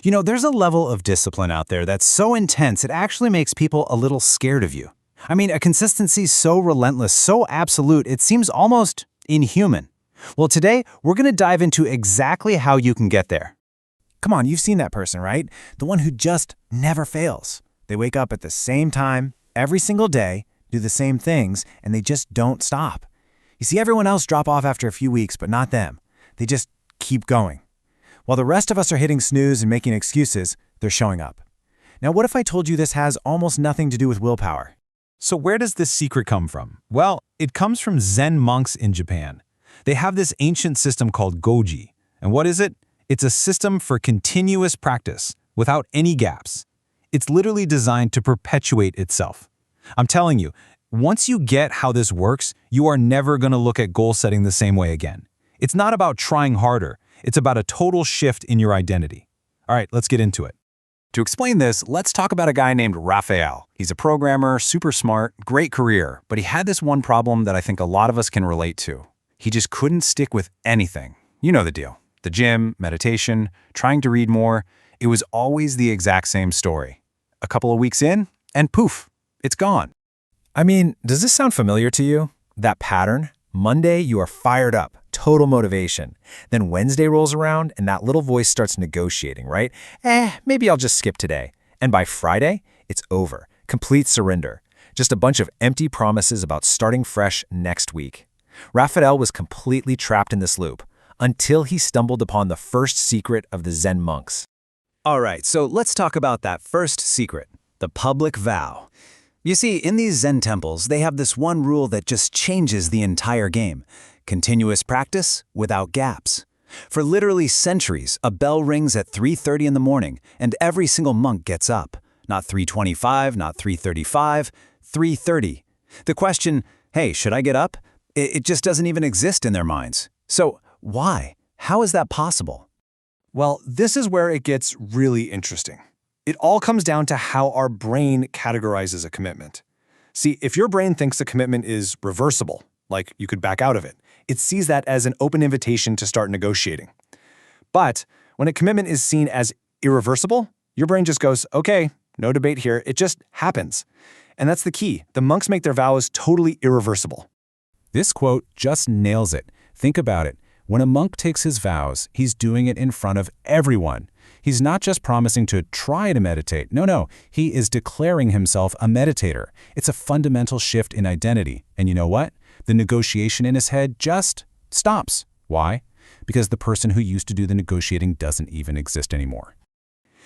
You know, there's a level of discipline out there that's so intense it actually makes people a little scared of you. I mean, a consistency so relentless, so absolute, it seems almost inhuman. Well, today, we're going to dive into exactly how you can get there. Come on, you've seen that person, right? The one who just never fails. They wake up at the same time, every single day, do the same things, and they just don't stop. You see everyone else drop off after a few weeks, but not them. They just keep going. While the rest of us are hitting snooze and making excuses, they're showing up. Now, what if I told you this has almost nothing to do with willpower? So where does this secret come from? Well, it comes from Zen monks in Japan. They have this ancient system called Guoji. And what is it? It's a system for continuous practice, without any gaps. It's literally designed to perpetuate itself. I'm telling you, once you get how this works, you are never going to look at goal setting the same way again. It's not about trying harder. It's about a total shift in your identity. All right, let's get into it. To explain this, let's talk about a guy named Raphael. He's a programmer, super smart, great career, but he had this one problem that I think a lot of us can relate to. He just couldn't stick with anything. You know the deal. The gym, meditation, trying to read more. It was always the exact same story. A couple of weeks in, and poof, it's gone. I mean, does this sound familiar to you? That pattern? Monday, you are fired up, total motivation. Then Wednesday rolls around and that little voice starts negotiating, right? Maybe I'll just skip today. And by Friday, it's over. Complete surrender. Just a bunch of empty promises about starting fresh next week. Raphael was completely trapped in this loop until he stumbled upon the first secret of the Zen monks. All right, so let's talk about that first secret, the public vow. You see, in these Zen temples, they have this one rule that just changes the entire game. Continuous practice without gaps. For literally centuries, a bell rings at 3:30 in the morning, and every single monk gets up. Not 3:25, not 3:35, 3:30. The question, hey, should I get up? It just doesn't even exist in their minds. So why? How is that possible? Well, this is where it gets really interesting. It all comes down to how our brain categorizes a commitment. See, if your brain thinks a commitment is reversible, like you could back out of it, it sees that as an open invitation to start negotiating. But when a commitment is seen as irreversible, your brain just goes, okay, no debate here, it just happens. And that's the key. The monks make their vows totally irreversible. This quote just nails it. Think about it. When a monk takes his vows, he's doing it in front of everyone. He's not just promising to try to meditate. No, he is declaring himself a meditator. It's a fundamental shift in identity. And you know what? The negotiation in his head just stops. Why? Because the person who used to do the negotiating doesn't even exist anymore.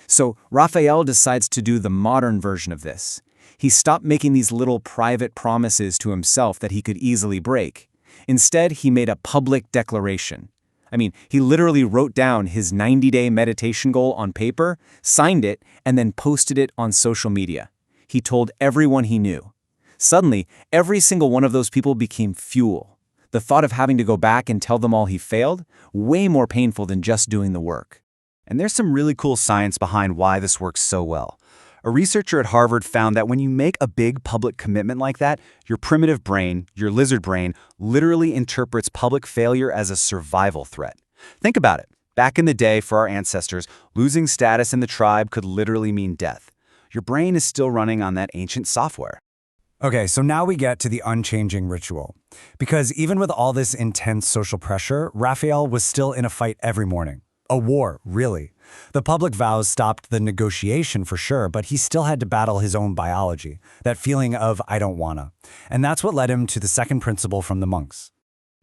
So Raphael decides to do the modern version of this. He stopped making these little private promises to himself that he could easily break. Instead, he made a public declaration. I mean, he literally wrote down his 90-day meditation goal on paper, signed it, and then posted it on social media. He told everyone he knew. Suddenly, every single one of those people became fuel. The thought of having to go back and tell them all he failed, way more painful than just doing the work. And there's some really cool science behind why this works so well. A researcher at Harvard found that when you make a big public commitment like that, your primitive brain, your lizard brain, literally interprets public failure as a survival threat. Think about it. Back in the day, for our ancestors, losing status in the tribe could literally mean death. Your brain is still running on that ancient software. Okay, so now we get to the unchanging ritual. Because even with all this intense social pressure, Raphael was still in a fight every morning. A war, really. The public vows stopped the negotiation for sure, but he still had to battle his own biology, that feeling of I don't wanna. And that's what led him to the second principle from the monks.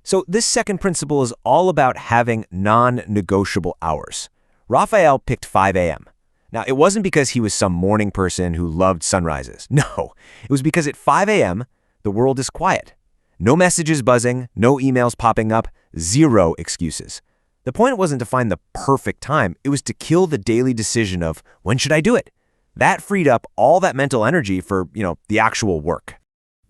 So this second principle is all about having non-negotiable hours. Raphael picked 5 a.m. Now, it wasn't because he was some morning person who loved sunrises. No, it was because at 5 a.m., the world is quiet. No messages buzzing, no emails popping up, zero excuses. The point wasn't to find the perfect time. It was to kill the daily decision of, when should I do it? That freed up all that mental energy for, the actual work.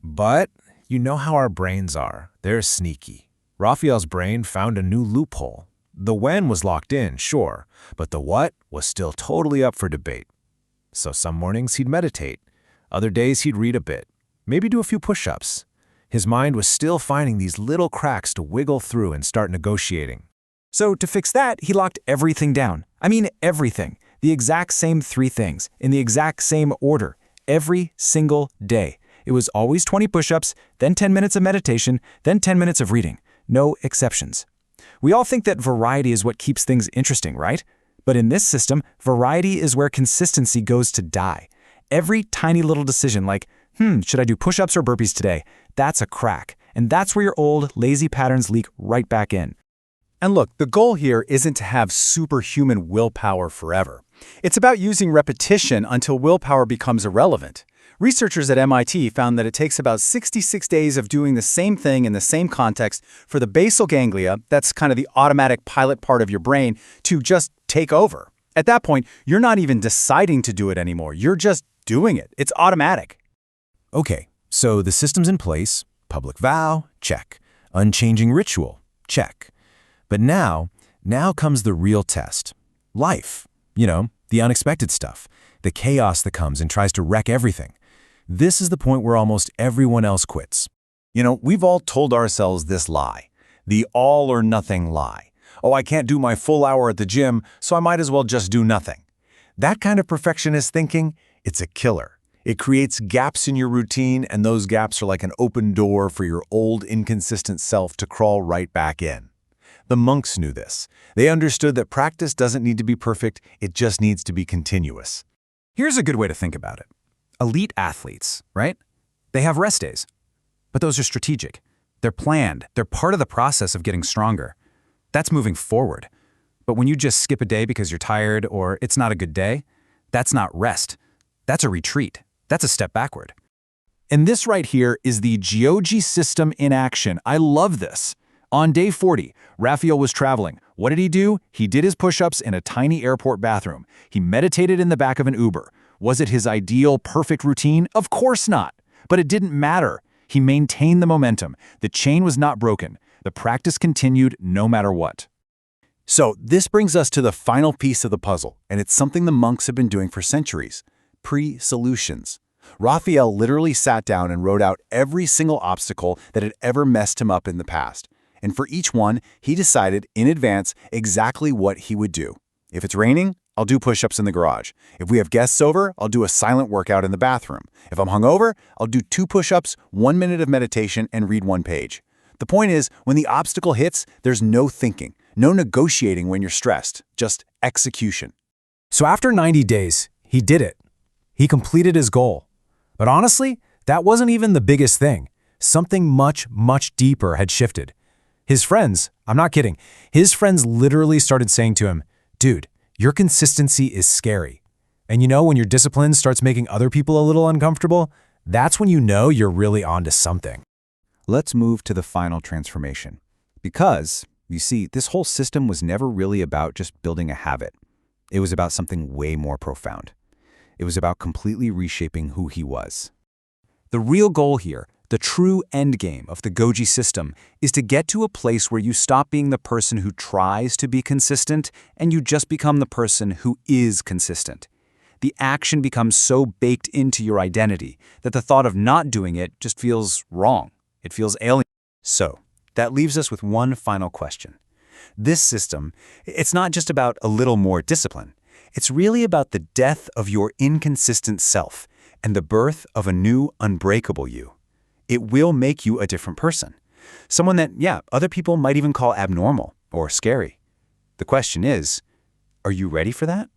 But you know how our brains are. They're sneaky. Raphael's brain found a new loophole. The when was locked in, sure, but the what was still totally up for debate. So some mornings he'd meditate. Other days he'd read a bit, maybe do a few push-ups. His mind was still finding these little cracks to wiggle through and start negotiating. So to fix that, he locked everything down. I mean, everything. The exact same 3 things, in the exact same order, every single day. It was always 20 push-ups, then 10 minutes of meditation, then 10 minutes of reading. No exceptions. We all think that variety is what keeps things interesting, right? But in this system, variety is where consistency goes to die. Every tiny little decision like, should I do push-ups or burpees today? That's a crack. And that's where your old, lazy patterns leak right back in. And look, the goal here isn't to have superhuman willpower forever. It's about using repetition until willpower becomes irrelevant. Researchers at MIT found that it takes about 66 days of doing the same thing in the same context for the basal ganglia, that's kind of the automatic pilot part of your brain, to just take over. At that point, you're not even deciding to do it anymore. You're just doing it. It's automatic. Okay, so the system's in place. Public vow, check. Unchanging ritual, check. But now comes the real test. Life. The unexpected stuff. The chaos that comes and tries to wreck everything. This is the point where almost everyone else quits. We've all told ourselves this lie. The all or nothing lie. Oh, I can't do my full hour at the gym, so I might as well just do nothing. That kind of perfectionist thinking, it's a killer. It creates gaps in your routine, and those gaps are like an open door for your old, inconsistent self to crawl right back in. The monks knew this. They understood that practice doesn't need to be perfect, it just needs to be continuous. Here's a good way to think about it. Elite athletes, right? They have rest days. But those are strategic. They're planned. They're part of the process of getting stronger. That's moving forward. But when you just skip a day because you're tired or it's not a good day, that's not rest. That's a retreat. That's a step backward. And this right here is the Guoji System in action. I love this. On day 40, Raphael was traveling. What did he do? He did his push-ups in a tiny airport bathroom. He meditated in the back of an Uber. Was it his ideal, perfect routine? Of course not. But it didn't matter. He maintained the momentum. The chain was not broken. The practice continued no matter what. So this brings us to the final piece of the puzzle, and it's something the monks have been doing for centuries. Pre-solutions. Raphael literally sat down and wrote out every single obstacle that had ever messed him up in the past. And for each one, he decided in advance exactly what he would do. If it's raining, I'll do push-ups in the garage. If we have guests over, I'll do a silent workout in the bathroom. If I'm hungover, I'll do 2 push-ups, 1 minute of meditation, and read 1 page. The point is, when the obstacle hits, there's no thinking, no negotiating when you're stressed, just execution. So after 90 days, he did it. He completed his goal. But honestly, that wasn't even the biggest thing. Something much, much deeper had shifted. His friends, I'm not kidding, his friends literally started saying to him, dude, your consistency is scary. And when your discipline starts making other people a little uncomfortable, that's when you know you're really onto something. Let's move to the final transformation. Because, you see, this whole system was never really about just building a habit. It was about something way more profound. It was about completely reshaping who he was. The real goal here, the true endgame of the Guoji system, is to get to a place where you stop being the person who tries to be consistent and you just become the person who is consistent. The action becomes so baked into your identity that the thought of not doing it just feels wrong. It feels alien. So, that leaves us with one final question. This system, it's not just about a little more discipline. It's really about the death of your inconsistent self and the birth of a new unbreakable you. It will make you a different person. Someone that, other people might even call abnormal or scary. The question is, are you ready for that?